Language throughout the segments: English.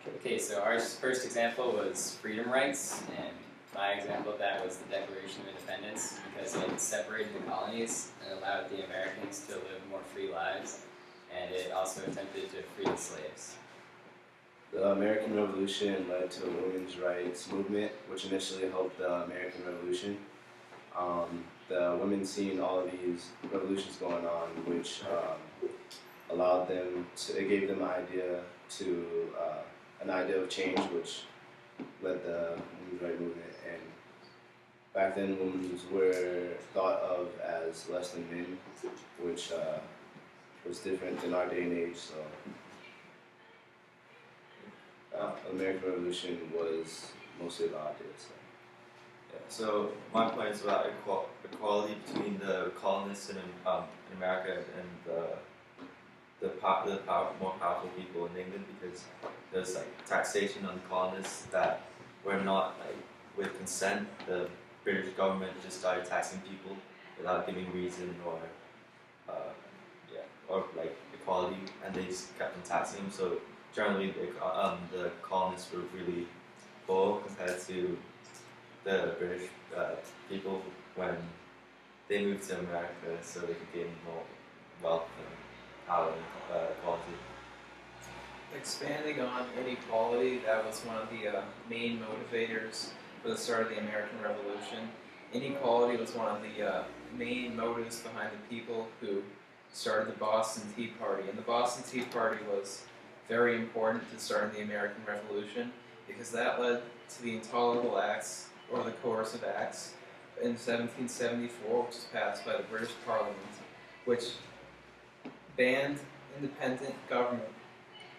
Okay, so our first example was freedom rights, and my example of that was the Declaration of Independence because it separated the colonies and allowed the Americans to live more free lives, and it also attempted to free the slaves. The American Revolution led to a women's rights movement, which initially helped the American Revolution. The women seeing all of these revolutions going on, which allowed them to, it gave them to an idea of change, which led the women's rights movement. And back then, women were thought of as less than men, which was different in our day and age. So, American Revolution was mostly about ideas. Yeah, so my point is about equality between the colonists in America and more powerful people in England, because there's like taxation on the colonists that were not like with consent. The British government just started taxing people without giving reason or like equality, and they just kept on taxing them. So generally, the colonists were really poor compared to the British people when they moved to America, so they could gain more wealth and power and equality. Expanding on inequality, that was one of the main motivators for the start of the American Revolution. Inequality was one of the main motives behind the people who started the Boston Tea Party. And the Boston Tea Party was very important to starting the American Revolution because that led to the Intolerable Acts, or the Coercive Acts, in 1774, which was passed by the British Parliament, which banned independent government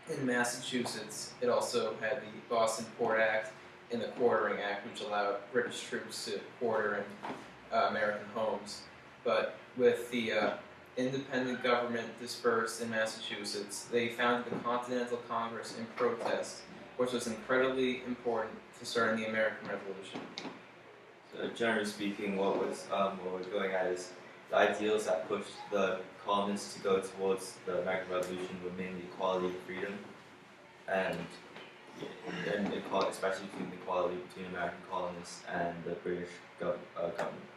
in Massachusetts. It also had the Boston Port Act and the Quartering Act, which allowed British troops to quarter in American homes. But with the independent government dispersed in Massachusetts, they founded the Continental Congress in protest, which was incredibly important to starting the American Revolution. So generally speaking, what we're going at is the ideals that pushed the colonists to go towards the American Revolution were mainly equality and freedom, and equality, especially between the equality between American colonists and the British government.